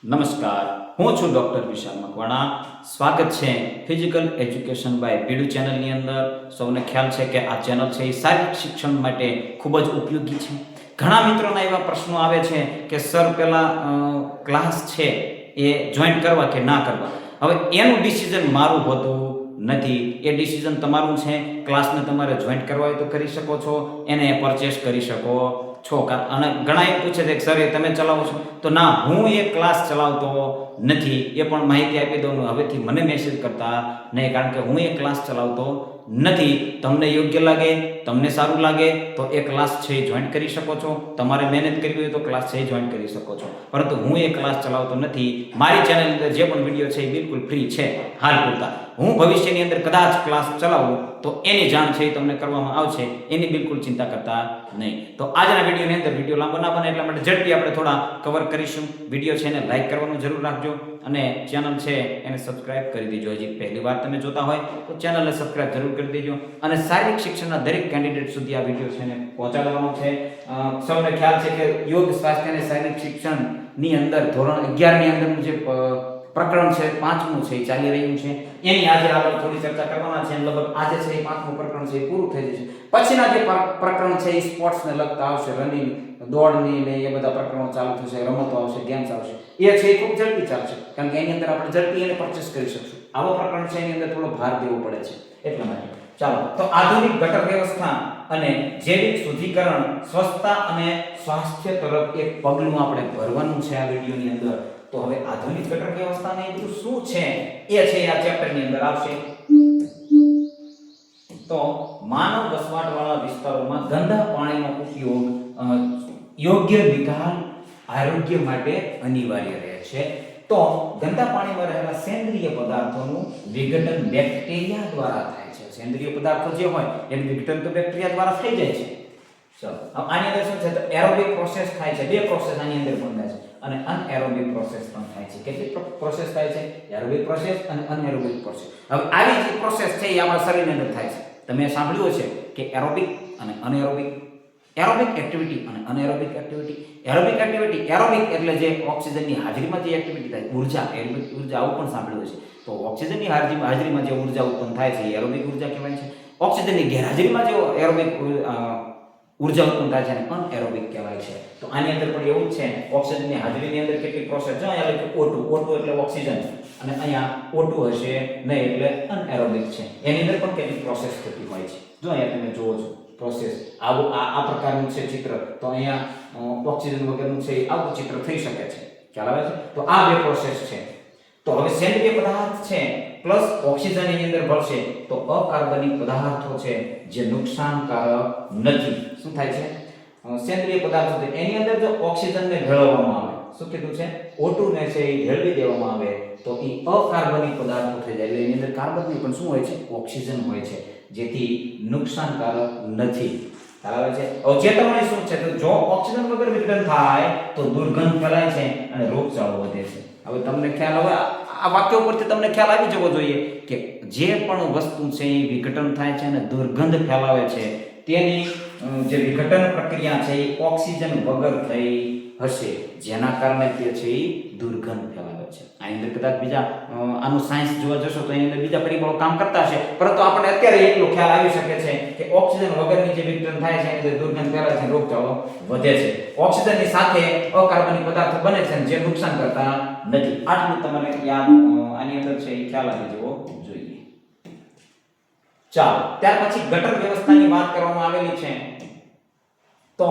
નમસ્કાર, હું છું ડૉક્ટર વિશાલ મકવાણા. સ્વાગત છે ફિઝિકલ એજ્યુકેશન બાય પીડુ ચેનલની અંદર. સૌને ખ્યાલ છે કે આ ચેનલ છે એ શારીરિક શિક્ષણ માટે ખૂબ જ ઉપયોગી છે. ઘણા મિત્રોના એવા પ્રશ્નો આવે છે કે સર પહેલાં ક્લાસ છે એ જોઈન્ટ કરવા કે ના કરવા. હવે એનું ડિસિઝન મારું હોતું નથી. એ ડિસિઝન તમારું છે. ક્લાસને તમારે જોઈન્ટ કરવા હોય તો કરી શકો છો, એને પરચેસ કરી શકો છો. અને ઘણા એ પૂછે છે કે સર એ તમે ચલાવો છો? તો ના, હું એ ક્લાસ ચલાવતો નથી. એ પણ માહિતી આપી દઉં, હવેથી મને મેસેજ કરતા નહીં, કારણ કે હું એ ક્લાસ ચલાવતો નથી. તમને યોગ્ય લાગે, તમને સારું લાગે તો એ ક્લાસ છે એ જોઈન્ટ કરી શકો છો. તમારે મહેનત કરવી હોય તો ક્લાસ છે એ જોઈન્ટ કરી શકો છો. પરંતુ હું એ ક્લાસ ચલાવતો નથી. મારી ચેનલ અંદર જે પણ વિડીયો છે એ બિલકુલ ફ્રી છે હાલ પૂરતા. હું ભવિષ્યની અંદર કદાચ ક્લાસ ચલાવું તો એની જાણ છે એ તમને કરવામાં આવશે. એની બિલકુલ ચિંતા કરતા નહીં. તો આજના વિડીયોની અંદર વિડીયો લાંબો ના બને એટલા માટે ઝડપી આપણે થોડા કવર કરીશું. વિડીયો છે એને લાઈક કરવાનું જરૂર રાખજો અને ચેનલ છે એને સબસ્ક્રાઇબ કરી દેજો. હજી પહેલી વાર તમે જોતા હોય તો ચેનલને સબસ્ક્રાઇબ જરૂર કરી દેજો. અને શારીરિક શિક્ષણના દરેક કેન્ડિડેટ સુધી આ વિડીયો છે એને પહોંચાડવાનો છે. સૌને ખ્યાલ છે કે યોગ, સ્વાસ્થ્ય અને શારીરિક શિક્ષણની અંદર ધોરણ 11 ની અંદરનું જે પ્રકરણ છે 5મું છે એ ચાલી રહ્યું છે. એની આજે આપણે થોડી ચર્ચા કરવાના છે. લગભગ આજે છે એ 5મું પ્રકરણ છે એ પૂરું થઈ જશે. પછીના જે પ્રકરણ છે એ સ્પોર્ટ્સને લગતા આવશે. રનિંગ, દોડની ને એ બધા પ્રકરણો ચાલુ થશે. રમતો આવશે, ગેમ્સ આવશે. એ છે એ ખૂબ ઝડપી ચાલશે, કારણ કે એની અંદર આપણે ઝડપી એને પરચેસ કરી શકશું. આવા પ્રકરણ છે એની અંદર થોડો ભાર દેવો પડે છે એટલા માટે. ચાલો, તો આધુનિક ગટર વ્યવસ્થા અને જૈવિક શુદ્ધિકરણ, સ્વચ્છતા અને સ્વાસ્થ્ય તરફ એક પગલું આપણે ભરવાનું છે આ વિડીયોની અંદર. તો હવે આધુનિક ગટર વ્યવસ્થા ને એ બધું શું છે એ છે આ ચેપ્ટરની અંદર આવશે. તો માનવ વસવાટવાળા વિસ્તારોમાં ગંદા પાણીનો ઉપયોગ યોગ્ય નિકાલ આરોગ્ય માટે અનિવાર્ય રહે છે. તો ગંદા પાણીમાં રહેલા સેન્દ્રિય પદાર્થોનું વિઘટન બેક્ટેરિયા દ્વારા થાય છે. સેન્દ્રિય પદાર્થો જે હોય એનું વિઘટન તો બેક્ટેરિયા દ્વારા થઈ જાય છે. ચલો, આની અંદર શું છે? તો એરોબિક પ્રોસેસ થાય છે. બે પ્રોસેસ આની અંદર પણ થાય છે અને અનએરોબિક પ્રોસેસ પણ થાય છે. કેટલી પ્રોસેસ થાય છે? એરોબિક પ્રોસેસ અને અનએરોબિક પ્રોસેસ. હવે આવી જે પ્રોસેસ છે એ આપણા શરીરની અંદર થાય છે. તમે સાંભળ્યું છે કે એરોબિક અને અનએરોબિક, એરોબિક એક્ટિવિટી અને અનએરોબિક એક્ટિવિટી. એરોબિક એક્ટિવિટી, એરોબિક એટલે જે ઓક્સિજનની હાજરીમાં જે એક્ટિવિટી થાય, ઉર્જા, એરોબિક ઉર્જા, આવું પણ સાંભળ્યું છે. તો ઓક્સિજનની હાજરીમાં જે ઉર્જા ઉત્પન્ન થાય છે એ એરોબિક ઉર્જા કહેવાય છે. ઓક્સિજનની ગેરહાજરીમાં જે એરોબિક ઉર્જા ઉત્પન્ન થાય છે અને અનએરોબિક કહેવાય છે. તો આની અંદર પણ એવું જ છે. ઓક્સિજનની હાજરીની અંદર કેટલી પ્રોસેસ છે? અહીંયા લખ્યું O2. O2 એટલે ઓક્સિજન અને અહીંયા O2 હશે નહીં એટલે અનએરોબિક છે. એની અંદર પણ કેટલી પ્રોસેસ થતી હોય છે. જો અહીંયા તમે જુઓ છો પ્રોસેસ આ પ્રકારનું છે ચિત્ર. તો અહીંયા ઓક્સિજન વગરનું છે આવું ચિત્ર થઈ શકે છે. ખ્યાલ આવે છે? તો આ બે પ્રોસેસ છે. તો હવે સેન્દ્રિય પદાર્થ છે પ્લસ ઓક્સિજન એની અંદર ભળશે તો અકાર્બનિક પદાર્થો છે જે નુકસાનકારક નથી. શું થાય છે? સેન્દ્રિય પદાર્થો છે એની અંદર જો ઓક્સિજનને ભેળવવામાં આવે, શું કીધું છે? O2 ને છે એ ભેળવી દેવામાં આવે તો એ અકાર્બનિક પદાર્થો થઈ જાય. એટલે એની અંદર કાર્બન પણ શું હોય છે? ઓક્સિજન હોય છે, જેથી નુકસાનકારક નથી. બરાબર છે? હવે ચેતવણી શું છે? તો જો ઓક્સિજન વગર વિઘટન થાય તો દુર્ગંધ ફેલાય છે અને રોગચાળો વધે છે. હવે તમને ખ્યાલ, હવે આ વાક્ય ઉપરથી તમને ખ્યાલ આવી જવો જોઈએ કે જે પણ વસ્તુ છે એ વિઘટન થાય છે અને દુર્ગંધ ફેલાવે છે તેની જે વિઘટન પ્રક્રિયા છે એ ઓક્સિજન વગર થઈ હશે, જેના કારણે તે છે એ દુર્ગંધ ફેલાવે છે. આની અંદર કદાચ બીજા આનું સાયન્સ જોવા જશો તો એની અંદર બીજા પરિબળો કામ કરતા હશે, પરંતુ આપણને અત્યારે એટલો ખ્યાલ આવી શકે છે કે ઓક્સિજન વગરની જે વિઘટન થાય છે એની અંદર દુર્ગંધ ફેલાય છે, રોગચાળો વધે છે. ઓક્સિજનની સાથે અકાર્બનિક પદાર્થો બને છે જે નુકસાન કરતા નથી. આટલું તમારે યાદ આની અંદર છે એ ખ્યાલ આવી જવો જોઈએ. ચાલો, ત્યાર પછી ગટર વ્યવસ્થાની વાત કરવામાં આવેલી છે. તો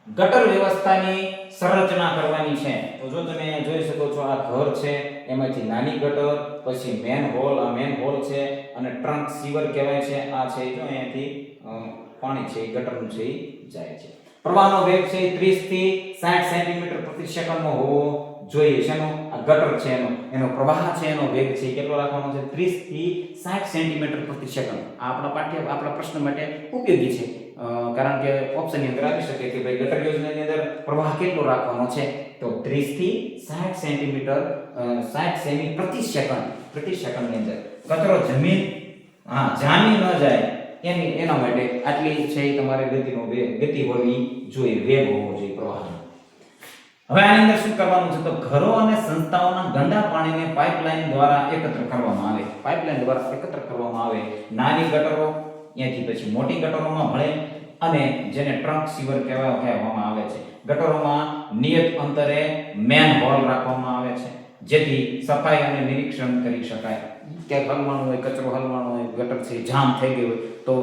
ગટર વ્યવસ્થાની સંરચના કરવાની છે. તો જો તમે જોઈ શકો છો આ ઘર છે, એમાંથી નાની ગટર, પછી મેન હોલ, આ મેન હોલ છે અને ટ્રંક સીવર કહેવાય છે. આ છે જો અહીંયાથી પાણી છે એ ગટરનું છે એ જાય છે. પ્રવાહનો વેગ છે 30 થી 60 સેન્ટીમીટર પ્રતિ સેકન્ડનો હોવો જોઈએ. શેનો? આ ગટર છે એનો પ્રવાહ છે, એનો વેગ છે કેટલો રાખવાનો છે? 30 થી 60 સેન્ટીમીટર પ્રતિ સેકન્ડ. આ આપણા પ્રશ્ન માટે ઉપયોગી છે, કારણ કે ઓપ્શનની અંદર આવી શકે કે ભાઈ ગટર યોજનાની અંદર પ્રવાહ કેટલો રાખવાનો છે? તો 30 થી 60 સેન્ટીમીટર 60 સેમી પ્રતિ સેકન્ડની અંદર કચરો જામી ન જાય એના માટે આટલી છે તમારે ગતિ હોવી જોઈએ, વેગ હોવો જોઈએ પ્રવાહનો. હવે આની અંદર શું કરવાનું છે તો ઘરો અને સંસ્થાઓના ગંદા પાણીને પાઇપલાઇન દ્વારા એકત્ર કરવામાં આવે. પાઇપલાઇન દ્વારા એકત્ર કરવામાં આવે. નાની ગટરો ત્યાંથી પછી મોટી ગટરોમાં ભળે અને જેને ટ્રંક સીવર કહેવામાં આવે છે. ગટરોમાં નિયત અંતરે મેન હોલ રાખવામાં આવે છે જેથી સફાઈ અને નિરીક્ષણ કરી શકાય. ક્યાંક હલવાનું હોય, કચરો હલવાનો હોય, ગટર છે જામ થઈ ગઈ હોય તો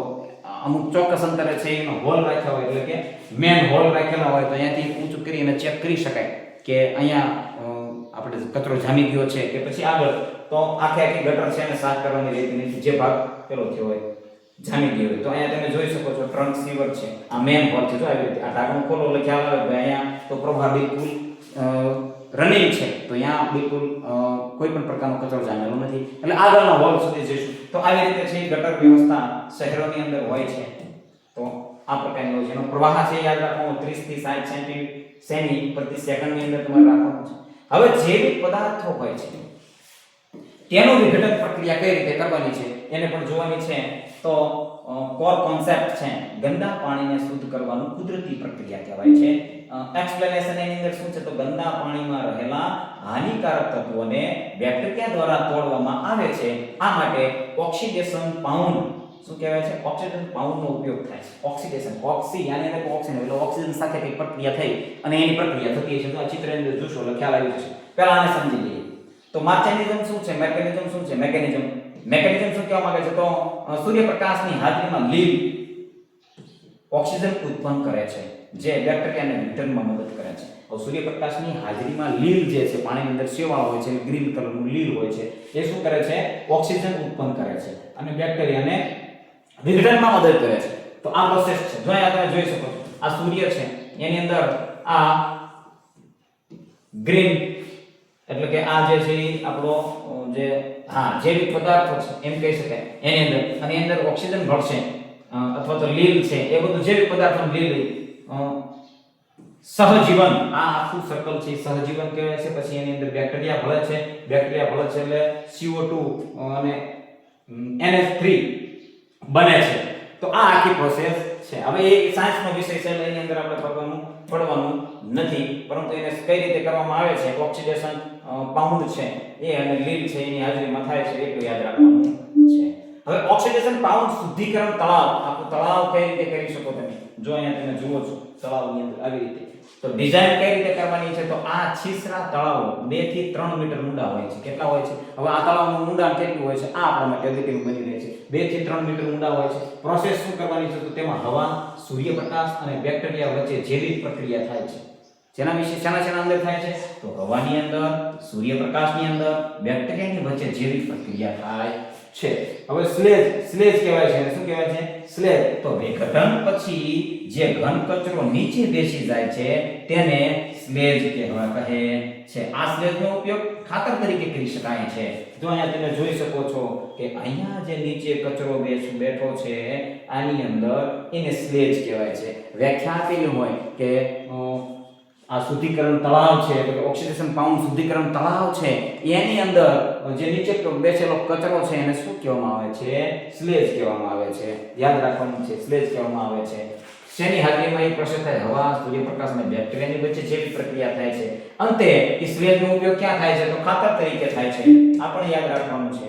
અમુક ચોક્કસ અંતરે છે એનો હોલ રાખ્યા હોય, એટલે કે મેન હોલ રાખેલા હોય તો અહીંયાથી ઊંચું કરીને ચેક કરી શકાય કે અહીંયા આપણે કચરો જામી ગયો છે કે પછી આગળ. તો આખી ગટર છે એને સાફ કરવાની રહેતી નથી. જે ભાગ પેલો થયો હોય જામી ગયો હોય તો અહીંયા તમે જોઈ શકો છો ટ્રંક સીવર છે, આ મેન હોલ છે. જો આવી રીતે આ ઢાંકણું ખોલો એટલે ખ્યાલ આવે કે અહીંયા તો પ્રવાહ બિલકુલ રનિંગ છે, તો અહીંયા બિલકુલ કોઈ પણ પ્રકારનો કચરો જામેલો નથી. એટલે આગળના હોલ સુધી જઈશું તો આવી રીતે છે ગટર વ્યવસ્થા શહેરોની અંદર હોય છે. તો આ પ્રકારની હોય છે. એનો પ્રવાહ છે યાદ રાખવાનો 30 થી 60 સેમી પ્રતિ સેકન્ડની અંદર તમારે રાખવાનું છે. હવે જૈવિક પદાર્થો હોય છે તેનું વિઘટન પ્રક્રિયા કઈ રીતે કરવાની છે એને પણ જોવાની છે. તો કોર કોન્સેપ્ટ છે ગંદા પાણીને શુદ્ધ કરવાનું કુદરતી પ્રક્રિયા કહેવાય છે. એક્સપ્લેનેશન એની અંદર શું છે તો ગંદા પાણીમાં રહેલા હાનિકારક તત્વોને બેક્ટેરિયા દ્વારા તોડવામાં આવે છે. આ માટે ઓક્સિડેશન પાઉન્ડ શું કહેવાય છે ઓક્સિડેશન પાઉન્ડનો ઉપયોગ થાય છે. ઓક્સિડેશન ઓક્સી યાની અંદર ઓક્સિજન એટલે ઓક્સિજન સાથે કઈ પ્રક્રિયા થઈ અને એની પ્રક્રિયા થતી છે. તો આ ચિત્રની અંદર જોશો એટલે ખ્યાલ આવી જશે. પહેલા આને સમજી લઈએ. તો માર્કેનિઝમ શું છે, મેકેનિઝમ શું છે. મેકેનિઝમ શું કહેવા માંગે છે તો સૂર્યપ્રકાશની હાજરીમાં લીલ ઓક્સિજન ઉત્પન્ન કરે છે જે બેક્ટેરિયાને વિઘટનમાં મદદ કરે છે. હવે સૂર્યપ્રકાશની હાજરીમાં લીલ જે છે પાણીની અંદર સેવાળ હોય છે, ગ્રીન કલરનું લીલ હોય છે, એ શું કરે છે ઓક્સિજન ઉત્પન્ન કરે છે અને બેક્ટેરિયાને વિઘટનમાં મદદ કરે છે. તો આ પ્રોસેસ છે. જો અહીંયા તમે જોઈ શકો છો આ સૂર્ય છે એની અંદર આ ગ્રીન એટલે કે આ જે છે આપણો જે જૈવિક પદાર્થો છે એમ કહી શકાય એની અંદર, અને એની અંદર ઓક્સિજન ભળશે અથવા તો લીલ છે એ બધું જૈવિક પદાર્થોનું લીલ સહજીવન આ આખું સર્કલ છે સહજીવન કહેવાય છે. પછી એની અંદર બેક્ટેરિયા ભળે છે એટલે CO2 અને NH3 બને છે. તો આ આખી પ્રોસેસ છે. હવે એ સાયન્સનો વિષય છે એટલે એની અંદર આપણે પડવાનું નથી, પરંતુ એને કઈ રીતે કરવામાં આવે છે ઓક્સિડેશન પાઉન્ડ છે એ અને લીલ છે એની હાજરીમાં થાય છે એટલું યાદ રાખવાનું છે. હવે ઓક્સિડેશન પાઉન્ડ શુદ્ધિકરણ તળાવ, આખું તળાવ કઈ રીતે કરી શકો તમે જો અહીંયા તમે જુઓ છો તળાવની અંદર આવી રીતે. તો ડિઝાઇન કઈ રીતે કરવાની છે તો આ છીછરા તળાવો 2 થી 3 મીટર ઊંડા હોય છે. કેટલા હોય છે હવે આ તળાવનું ઊંડાણ કેટલું હોય છે આ આપણા માટે અગત્યનું બની રહે છે. 2 થી 3 મીટર ઊંડા હોય છે. પ્રોસેસ શું કરવાની છે તો તેમાં હવા, સૂર્યપ્રકાશ અને બેક્ટેરિયા વચ્ચે જૈવિક પ્રક્રિયા થાય છે. જેના વિશે શાના અંદર થાય છે તો હવાની અંદર, સૂર્યપ્રકાશની અંદર, બેક્ટેરિયાની વચ્ચે જૈવિક પ્રક્રિયા થાય છે. હવે સ્લેજ કહેવાય છે. શું કહેવાય છે સ્લેજ? તો વિઘટન પછી જે ઘન કચરો નીચે બેસી જાય છે તેને સ્લેજ કહેવાય કહે છે. આ સ્લેજનો ઉપયોગ ખાતર તરીકે કરી શકાય છે. જો અહીંયા તમે જોઈ શકો છો કે અહીંયા જે નીચે કચરો બેઠો છે આની અંદર એને સ્લેજ કહેવાય છે. વ્યાખ્યા આપેલી હોય કે આ શુદ્ધિકરણ તળાવ છે એટલે કે ઓક્સિડેશન પાઉન્ડ શુદ્ધિકરણ તળાવ છે એની અંદર જે નીચે બેસેલો કચરો છે એને શું કહેવામાં આવે છે સ્લેજ કહેવામાં આવે છે. યાદ રાખવાનું છે સ્લેજ કહેવામાં આવે છે. શેની હાજરીમાં એ પ્રોસેસ થાય? હવા, સૂર્યપ્રકાશ અને બેક્ટેરિયાની વચ્ચે જેવી પ્રક્રિયા થાય છે. અંતે એ સ્લેજનો ઉપયોગ ક્યાં થાય છે તો ખાતર તરીકે થાય છે. આ પણ યાદ રાખવાનું છે.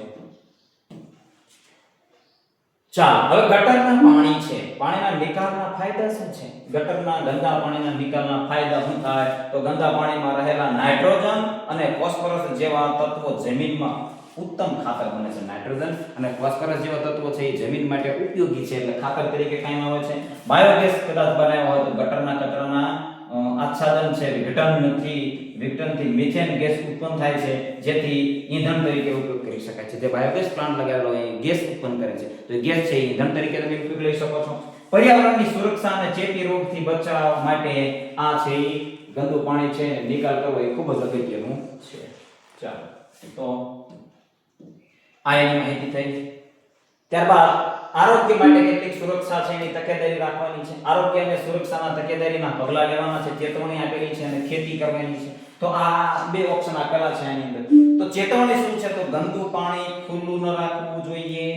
ચાલો હવે ગટરના પાણી છે, પાણીના નિકાલના ફાયદા શું છે? ગટરના ગંદા પાણીના નિકાલના ફાયદા શું થાય તો ગંદા પાણીમાં રહેલા નાઇટ્રોજન અને ફોસ્ફરસ જેવા તત્વો જમીનમાં ઉત્તમ ખાતર બને છે. નાઇટ્રોજન અને ફોસ્ફરસ જેવા તત્વો છે એ જમીન માટે ઉપયોગી છે એટલે ખાતર તરીકે કામ આવે છે. બાયોગેસ કદાચ બનાવ્યો હોય તો ગટરના કચરાના આચ્છાદન છે વિઘટનથી મિથેન ગેસ ઉત્પન્ન થાય છે જેથી ઈંધણ તરીકે ઉપયોગ કરી શકાય છે. જે બાયોગેસ પ્લાન્ટ લગાવેલો હોય એ ગેસ ઉત્પન્ન કરે છે તો ગેસ છે ઈંધણ તરીકે તમે ઉપયોગ લઈ શકો છો. પર્યાવરણની સુરક્ષા અને ચેપી રોગથી બચાવ માટે આ છે ગંદુ પાણી છે નિકાલ કરવો એ ખૂબ જ અગત્યનું છે. ચાલો તો આ એની માહિતી થઈ. ત્યારબાદ આરોગ્ય માટે કેટલીક સુરક્ષા છે એની તકેદારી રાખવાની છે. આરોગ્ય અને સુરક્ષાના તકેદારીના પગલાં લેવાના છે, ચેતવણી આપેલી છે અને ખેતી કરવાની છે. તો આ બે ઓપ્શન આપેલા છે આની અંદર. તો ચેતવણી શું છે તો ગંદુ પાણી ખુલ્લું ન રાખવું જોઈએ,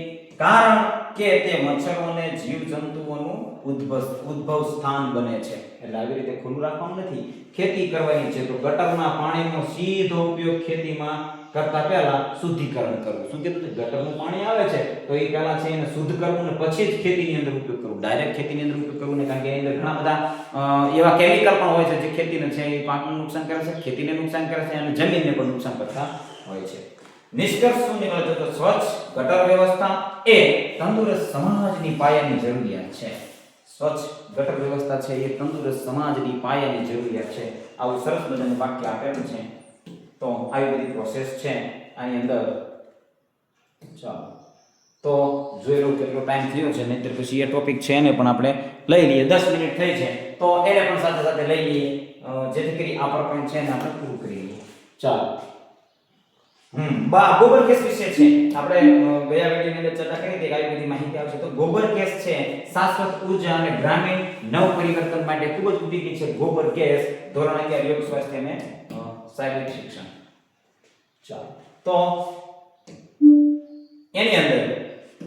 કારણ કે તે મચ્છરો અને જીવજંતુઓનું ઉદ્ભવ સ્થાન બને છે. એટલે આવી રીતે ખુલ્લું રાખવાનું નથી. ખેતી કરવાની છે તો ગટરના પાણીનો સીધો ઉપયોગ ખેતીમાં કરતા પહેલા શુદ્ધિકરણ કરવું. શું કીધું? ગટરનું પાણી આવે છે તો એ પહેલા છે એને શુદ્ધ કરવું ને પછી જ ખેતીની અંદર ઉપયોગ કરવો. ડાયરેક્ટ ખેતીની અંદર ઉપયોગ કરવું ને, કારણ કે એની અંદર ઘણા બધા એવા કેમિકલ પણ હોય છે જે ખેતીને છે એ પાકને નુકસાન કરે છે, ખેતીને નુકસાન કરે છે અને જમીનને પણ નુકસાન કરતા હોય છે. નિષ્કર્ષ શું નીકળે છે? તો સ્વચ્છ ગટર વ્યવસ્થા એ તંદુરસ્ત સમાજની પાયાની જરૂરિયાત છે. સ્વચ્છ ગટર વ્યવસ્થા છે એ તંદુરસ્ત સમાજની પાયાની જરૂરિયાત છે. આવું સરસ મજાનું વાક્ય આપેલું છે. તો આવી બધી પ્રોસેસ છે આની અંદર. ચાલો તો જોઈ લો કેટલો ટાઈમ થયો છે, નહીતર પછી એ ટોપિક છે એને પણ આપણે લઈ લઈએ. 10 મિનિટ થઈ છે તો એને પણ સાથે સાથે લઈ લઈએ, જેથી કરી આ પ્રકરણ છે ને આપણે પૂરું કરી લઈએ. ચાલો ગોબર ગેસ વિશે છે આપણે ગયા વિડિયોની અંદર ચર્ચા કરી હતી કે આવી બધી માહિતી આવશે. તો ગોબર ગેસ છે શાશ્વત ઉર્જા અને ગ્રામીણ નવ પરિવર્તન માટે ખૂબ જ ઉપયોગી છે. ગોબર ગેસ ધોરણ 11 યોગ સ્વાસ્થ્ય અને શારીરિક શિક્ષણ. ચાલો તો એની અંદર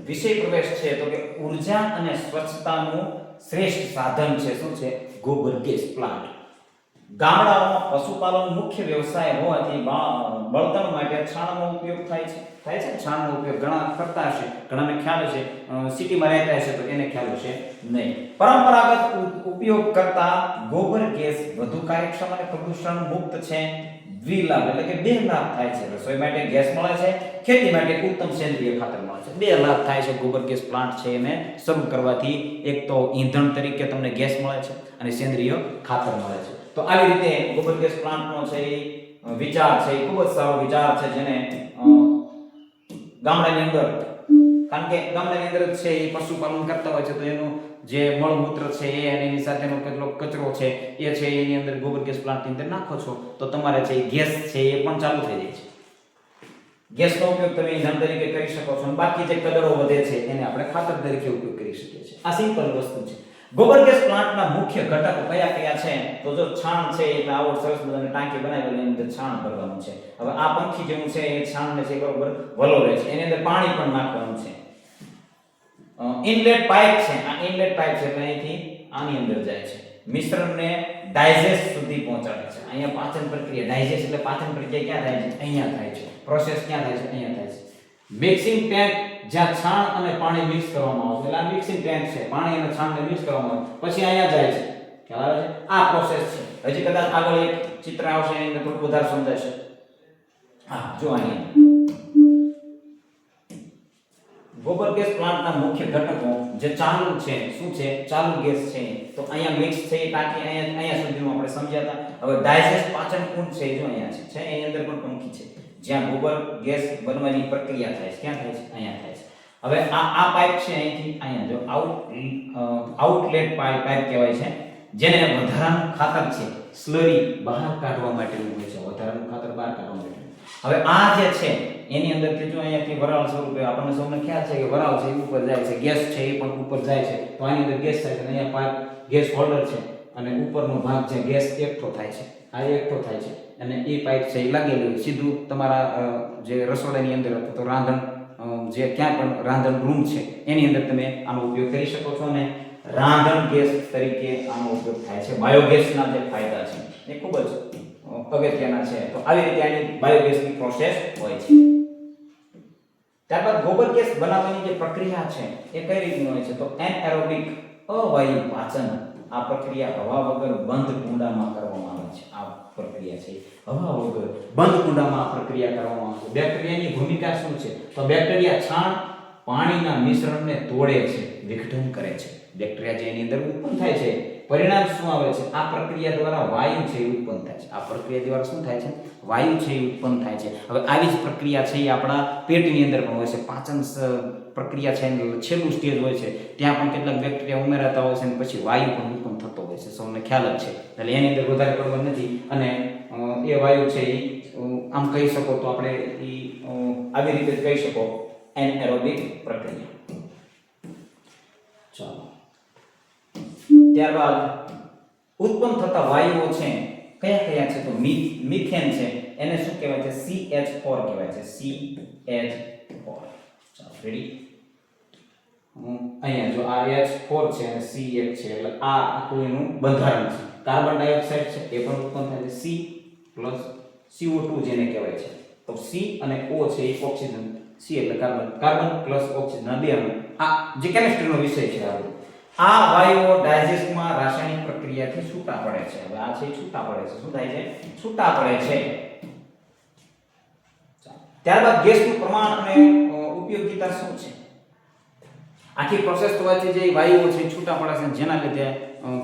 વિષય પ્રવેશ છે તો કે ઉર્જા અને સ્વચ્છતાનું શ્રેષ્ઠ સાધન છે. શું છે? ગોબર ગેસ પ્લાન્ટ. ગામડાઓમાં પશુપાલન મુખ્ય વ્યવસાય હોવાથી બળતણ માટે છાણનો ઉપયોગ થાય છે. છાણનો ઉપયોગ ઘણા કરતા હશે, ઘણાને ખ્યાલ હશે. સિટીમાં રહેતા હશે તો એને ખ્યાલ હશે નહીં. પરંપરાગત ઉપયોગ કરતા ગોબર ગેસ વધુ કાર્યક્ષમ અને પ્રદૂષણ મુક્ત છે. દ્વિલાભ એટલે કે બે લાભ થાય છે. રસોઈ માટે ગેસ મળે છે, ખેતી માટે ઉત્તમ સેન્દ્રિય ખાતર મળે છે. બે લાભ થાય છે ગોબર ગેસ પ્લાન્ટ છે એને શરૂ કરવાથી. એક તો ઈંધણ તરીકે તમને ગેસ મળે છે અને સેન્દ્રિય ખાતર મળે છે. તો આવી રીતે ગોબર ગેસ પ્લાન્ટનો છે એ વિચાર છે એ ખૂબ જ સારો વિચાર છે, જેને ગામડાની અંદર, કારણ કે ગામડાની અંદર છે એ પશુપાલન કરતા હોય છે તો એનું જે મળમૂત્ર છે એ અને એની સાથેનો કેટલો કચરો છે એ છે એની અંદર ગોબર ગેસ પ્લાન્ટની અંદર નાખો છો તો તમારે છે ગેસ છે એ પણ ચાલુ થઈ જાય છે. ગેસનો ઉપયોગ તમે ઈંધણ તરીકે કરી શકો છો અને બાકી જે કચરો વધે છે એને આપણે ખાતર તરીકે ઉપયોગ કરી શકીએ છીએ. આ સિમ્પલ વસ્તુ છે. ગોબર ગેસ પ્લાન્ટના મુખ્ય ઘટકો કયા કયા છે? તો જો છાણ છે એટલે આવો સરસ મજાની ટાંકી બનાવેલી એની અંદર છાણ ભરવાનું છે. હવે આ પંખી જેવું છે એ છાણને છે બરોબર વલોવે છે, એની અંદર પાણી પણ નાખવાનું છે. ઇનલેટ પાઇપ છે, આ ઇનલેટ પાઇપ છે એટલે અહીંથી આની અંદર જાય છે. મિશ્રણને ડાયજેસ્ટ સુધી પહોંચાડે છે. અહીંયા પાચન પ્રક્રિયા, ડાયજેસ્ટ એટલે પાચન પ્રક્રિયા ક્યાં થાય છે? અહીંયા થાય છે. પ્રોસેસ ક્યાં થાય છે? અહીંયા થાય છે. મિક્સિંગ ટેન્ક, જ્યાં છાણ અને પાણી મિક્સ કરવામાં આવે છે. એટલે આ મિક્સિંગ ટેન્ક છે, પાણી અને છાણને મિક્સ કરવામાં આવે પછી અહીંયા જાય છે. ખ્યાલ આવે છે? આ પ્રોસેસ છે. હજી કદાચ આગળ એક ચિત્ર આવશે એની અંદર થોડું વધારે સમજાશે. હા જો અહીંયા ગોબર ગેસ પ્લાન્ટના મુખ્ય ઘટકો જે ચાલુ છે, શું છે? ચાલુ ગેસ છે. તો અહીંયા મિક્સ થઈ ટાંકી અહીંયા સુધીનું આપણે સમજ્યા હતા. હવે ડાયજેસ્ટ પાચન કુંડ છે જો અહીંયા છે એની અંદર પણ પંખી છે, જ્યાં ગોબર ગેસ બનવાની પ્રક્રિયા થાય છે. ક્યાં થાય છે? અહીંયા થાય છે. હવે આ પાઇપ છે અહીંથી અહીંયા જો આઉટલેટ પાઇપ કહેવાય છે, જેને વધારાનું ખાતર છે સ્લરી બહાર કાઢવા માટેનું હોય છે. વધારાનું ખાતર બહાર કાઢવા માટે. હવે આ જે છે એની અંદરથી જો અહીંયાથી વરાળ સ્વરૂપે આપણને સૌને ખ્યાલ છે કે વરાળ છે એ ઉપર જાય છે, ગેસ છે એ પણ ઉપર જાય છે. તો આની અંદર ગેસ થાય છે, અહીંયા પાઇપ ગેસ હોલ્ડર છે અને ઉપરનો ભાગ છે ગેસ એકઠો થાય છે. આ એકઠો થાય છે અને એ પાઇપ છે એ લાગેલું સીધું તમારા જે રસોડાની અંદર અથવા તો રાંધણ જે ક્યાં પણ રાંધણ રૂમ છે એની અંદર તમે આનો ઉપયોગ કરી શકો છો અને રાંધણ ગેસ તરીકે આનો ઉપયોગ થાય છે. બાયોગેસના જે ફાયદા છે એ ખૂબ જ અગત્યના છે. તો આવી રીતે આની બાયોગેસની પ્રોસેસ હોય છે. ત્યારબાદ ગોબર ગેસ બનાવવાની જે પ્રક્રિયા છે એ કઈ રીતની હોય છે? તો એનએરોબિક અવાયુ પાચન. આ પ્રક્રિયા હવા વગર બંધ કુંડામાં કરવામાં આવે છે. આ પ્રક્રિયા છે હવા વગર બંધ કુંડામાં આ પ્રક્રિયા કરવામાં આવે છે. બેક્ટેરિયાની ભૂમિકા શું છે? તો બેક્ટેરિયા છાણ પાણીના મિશ્રણને તોડે છે, વિઘટન કરે છે. બેક્ટેરિયા જે એની અંદર ઉત્પન્ન થાય છે, પરિણામ શું આવે છે? આ પ્રક્રિયા દ્વારા વાયુ છે એ ઉત્પન્ન થાય છે. આ પ્રક્રિયા દ્વારા શું થાય છે? વાયુ છે એ ઉત્પન્ન થાય છે. હવે આવી જ પ્રક્રિયા છે એ આપણા પેટની અંદર પણ હોય છે. પાચન પ્રક્રિયા છે એનું છેલ્લું સ્ટેજ હોય છે, ત્યાં પણ કેટલાક બેક્ટેરિયા ઉમેરાતા હોય છે અને પછી વાયુ પણ ઉત્પન્ન થતો હોય છે. સૌને ખ્યાલ જ છે. એટલે એની અંદર વધારે પડવા નથી અને એ વાયુ છે એ આમ કહી શકો તો આપણે એ આવી રીતે કહી શકો એનએરોબિક પ્રક્રિયા. ચાલો ત્યારબાદ ઉત્પન્ન થતા વાયુઓ છે કયા કયા છે? તો મિથેન છે, એને શું કહેવાય છે? CH4 કહેવાય છે. CH4. ચાલો રેડી. અહીંયા જો આ H4 છે અને C1 છે એટલે આ આખું એનું બંધારણ છે. કાર્બન ડાયોક્સાઇડ છે એ પણ ઉત્પન્ન થાય છે CO2 જેને કહેવાય છે. તો C અને O છે એ ઓક્સિજન, C એટલે કાર્બન પ્લસ ઓક્સિજન આ બે અણુ. આ જે કેમિસ્ટ્રીનો વિષય છે આ વાયુઓ ડાયજેસ્ટમાં રાસાયણિક પ્રક્રિયાથી છૂટા પડે છે. હવે આ છે છૂટા પડે છે. શું થાય છે? છૂટા પડે છે. ત્યારબાદ ગેસનું પ્રમાણ અને ઉપયોગિતા શું છે? આખી પ્રોસેસ થવાથી જે વાયુઓ છે છૂટા પડે છે જેના લીધે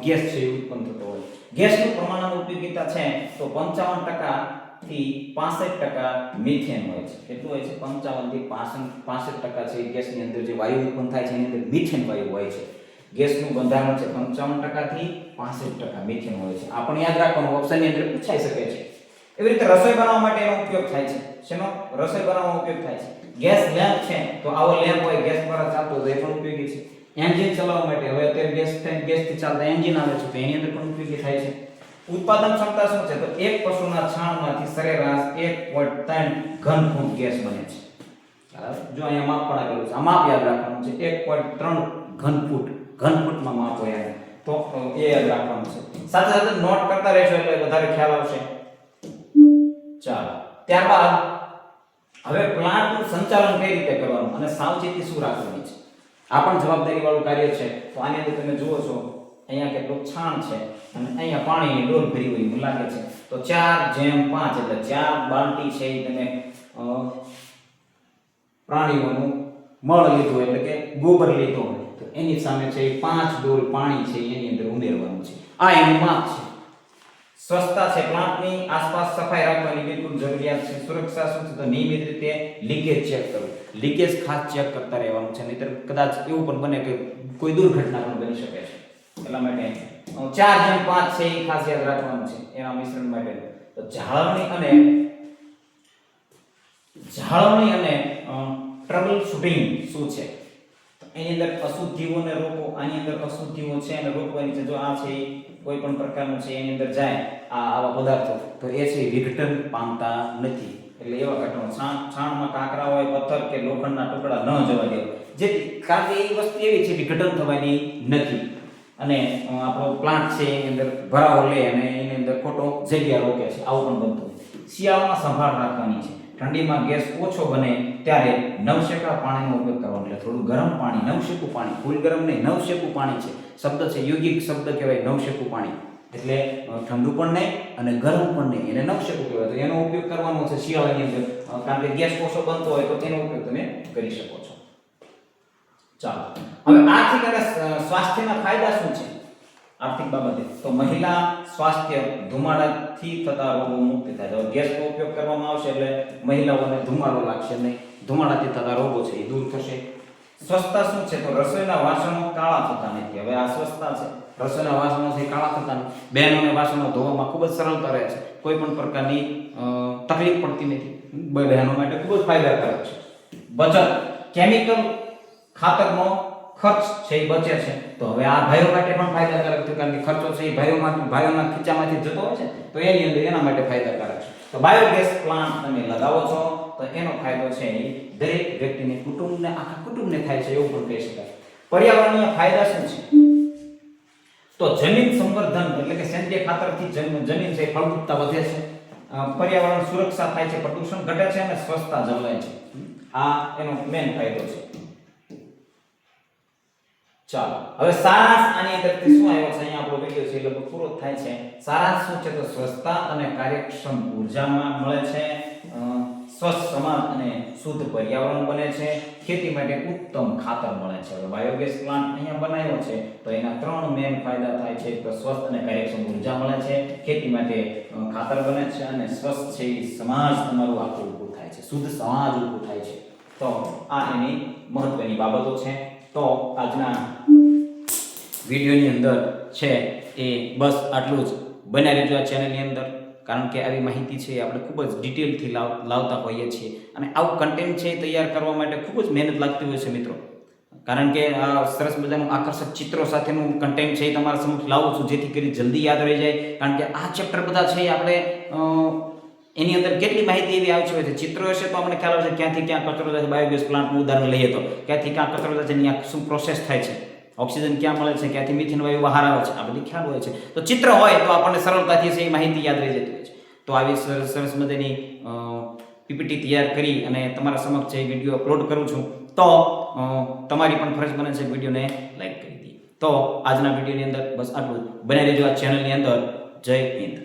ગેસ છે એ ઉત્પન્ન થતો હોય. ગેસનું પ્રમાણ અને ઉપયોગિતા છે તો 55% થી 65% મિથેન હોય છે. કેટલું હોય છે? 55 થી 65% છે ગેસની અંદર જે વાયુ ઉત્પન્ન થાય છે એની અંદર મિથેન વાયુ હોય છે. ગેસનું બંધારણ છે 55% થી 65% મિથેન હોય છે. આપણે યાદ રાખવાનું, ઓપ્શનની અંદર પૂછાઈ શકે છે. એવી રીતે રસોઈ બનાવવા માટે એનો ઉપયોગ થાય છે. શેનો? રસોઈ બનાવવામાં ઉપયોગ થાય છે. ગેસ લેમ્પ છે તો આવો લેમ્પ હોય ગેસ દ્વારા ચાલતો હોય એ પણ ઉપયોગી છે. એન્જિન ચલાવવા માટે હવે અત્યારે ગેસથી ચાલતા એન્જિન આવે છે તો એની અંદર પણ ઉપયોગી થાય છે. ઉત્પાદન ક્ષમતા શું છે? તો એક પશુના છાણમાંથી સરેરાશ 1.3 ઘન ફૂટ ગેસ બને છે. જો અહીંયા માપ પણ આપેલું છે. આ માપ યાદ રાખવાનું છે. 1.3 ઘન ફૂટમાં માપ હોય તો એ યાદ રાખવાનું છે. સાથે સાથે નોટ કરતા રહેશો એટલે વધારે ખ્યાલ આવશે. ચાલો, ત્યારબાદ હવે પ્લાન્ટનું સંચાલન કઈ રીતે કરવાનું અને સાવચેતી શું રાખવાની છે આ પણ જવાબદારી વાળું કાર્ય છે. તો આની અંદર તમે જુઓ છો અહીંયા કેટલું છાણ છે અને અહીંયા પાણીની ડોલ ભરી હોય એવું લાગે છે. તો 4:5 એટલે 4 બાલટી છે એ તમે પ્રાણીઓનું મળ લીધું એટલે કે ગોબર લીધો હોય તો એની સામે છે 5 ડોલ પાણી છે એની અંદર ઉમેરવાનું છે. આ એનું માપ છે. સ્વચ્છતા છે, પ્લાન્ટની આસપાસ સફાઈ રાખવાની બિલકુલ જરૂરિયાત છે. સુરક્ષા શું છે? તો નિયમિત રીતે લીકેજ ચેક કરવું. લીકેજ ખાસ ચેક કરતા રહેવાનું છે, નહીતર કદાચ એવું પણ બને કે કોઈ દુર્ઘટના પણ બની શકે છે. એટલા માટે 4:5 છે એ ખાસ યાદ રાખવાનું છે એના મિશ્રણ માટે. તો જાળવણી અને ટ્રબલ શૂટિંગ શું છે? એની અંદર અશુદ્ધિઓને રોકો. આની અંદર અશુદ્ધિઓ છે અને રોકવાની છે. જો આ છે કોઈ પણ પ્રકારનું છે એની અંદર જાય આવા પદાર્થો તો એ છે વિઘટન પામતા નથી. એટલે એવા ઘટનો છાણમાં કાંકરા હોય, પથ્થર કે લોખંડના ટુકડા ન જવા દેવા. જેથી કારણ કે એ વસ્તુ એવી છે વિઘટન થવાની નથી અને આપણો પ્લાન્ટ છે એની અંદર ભરાવો લે અને એની અંદર ખોટો જગ્યા રોકે છે. આવું પણ બનતું. શિયાળામાં સંભાળ રાખવાની છે. ઠંડીમાં ગેસ ઓછો બને ત્યારે નવશેકા પાણીનો ઉપયોગ કરવાનો. એટલે થોડું ગરમ પાણી, નવશેકું પાણી, ફૂલ ગરમ નહીં, નવશેકું પાણી છે શબ્દ છે, યોગિક શબ્દ કહેવાય નવશેકું પાણી. એટલે ઠંડુ પણ નહીં અને ગરમ પણ નહીં, એને નવશેકું કહેવાય. તો એનો ઉપયોગ કરવાનો છે શિયાળાની અંદર. કારણ કે ગેસ ઓછો બનતો હોય તો તેનો ઉપયોગ તમે કરી શકો છો. ચાલો, હવે આર્થિક અને સ્વાસ્થ્યના ફાયદા શું છે આર્થિક બાબતે? તો મહિલા સ્વાસ્થ્ય, ધુમાડાથી થતા રોગો મુક્ત થાય. તો ગેસનો ઉપયોગ કરવામાં આવશે એટલે મહિલાઓને ધુમાડો લાગશે નહીં, ધુમાડાથી થતા રોગો છે એ દૂર થશે. સ્વચ્છતા શું છે? તો રસોઈના વાસણો કાળા થતા નથી. હવે આ સ્વચ્છતા છે. રસોઈના વાસણો છે કાળા થતા નથી. બહેનોને વાસણો ધોવામાં ખૂબ જ સરળતા રહે છે. કોઈ પણ પ્રકારની તકલીફ પડતી નથી. બહેનો માટે ખૂબ જ ફાયદાકારક છે. બચત, કેમિકલ ખાતરનો ખર્ચ છે એ બચે છે. તો હવે આ ભાઈઓ માટે પણ ફાયદાકારક છે કારણ કે ખર્ચો છે એ ભાઈઓના ખીચામાંથી જતો હોય છે તો એની અંદર એના માટે ફાયદાકારક છે. તો બાયોગેસ પ્લાન્ટ તમે લગાવો છો તો એનો ફાયદો છે એ દરેક વ્યક્તિને, કુટુંબને, આખા કુટુંબને થાય છે એવું પણ કહી શકાય. પર્યાવરણીય ફાયદા શું છે? તો જમીન સંવર્ધન એટલે કે સેન્દ્રિય ખાતરથી જમીન છે ફળદ્રુપતા વધે છે. પર્યાવરણ સુરક્ષા થાય છે, પ્રદૂષણ ઘટે છે અને સ્વચ્છતા જળવાય છે. આ એનો મેઇન ફાયદો છે. ચાલો, હવે સારાંશ આની અંદરથી શું આવ્યો છે? અહીંયા આપણો વિડિયો છે એટલે પૂરો થાય છે. સારાંશ શું છે? તો સ્વચ્છતા અને કાર્યક્ષમ ઉર્જામાં મળે છે, સ્વચ્છ સમાજ અને શુદ્ધ પર્યાવરણ બને છે, ખેતી માટે ઉત્તમ ખાતર મળે છે. હવે બાયોગેસ પ્લાન્ટ અહીંયા બનાવ્યો છે તો એના 3 મેઇન ફાયદા થાય છે. તો સ્વચ્છ અને કાર્યક્ષમ ઉર્જા મળે છે, ખેતી માટે ખાતર બને છે અને સ્વચ્છ છે સમાજ તમારું આખું ઊભું થાય છે, શુદ્ધ સમાજ ઊભું થાય છે. તો આ એની મહત્વની બાબતો છે. તો આજના વિડિયોની અંદર છે એ બસ આટલું જ. બન્યા રહેજો આ ચેનલની અંદર કારણ કે આવી માહિતી છે આપણે ખૂબ જ ડિટેલથી લાવતા હોઈએ છીએ અને આવું કન્ટેન્ટ છે તૈયાર કરવા માટે ખૂબ જ મહેનત લાગતી હોય છે મિત્રો. કારણ કે આ સરસ મજાનું આકર્ષક ચિત્રો સાથેનું કન્ટેન્ટ છે એ તમારા સમક્ષ લાવું છું જેથી કરી જલ્દી યાદ રહી જાય. કારણ કે આ ચેપ્ટર બધા છે આપણે એની અંદર કેટલી માહિતી એવી આવતી હોય છે. ચિત્રો હશે તો આપણને ખ્યાલ આવશે ક્યાંથી ક્યાં કચરો જાય છે. બાયોગેસ પ્લાન્ટનું ઉદાહરણ લઈએ તો ક્યાંથી ક્યાં કચરો જાય છે, ત્યાં શું પ્રોસેસ થાય છે, ઓક્સિજન ક્યાં મળે છે, ક્યાંથી મિથેન વાયુ બહાર આવે છે, આ બધી ખ્યાલ હોય છે. તો ચિત્ર હોય તો આપણને સરળતાથી એ માહિતી યાદ રહી જતી હોય છે. તો આવી સરસ મજાની પીપીટી તૈયાર કરી અને તમારા સમક્ષ જે વિડીયો અપલોડ કરું છું, તો તમારી પણ ફરજ બને છે વિડીયોને લાઈક કરી દઈએ. તો આજના વિડીયોની અંદર બસ આટલું જ. બને રહેજો આ ચેનલની અંદર. જય હિન્દ.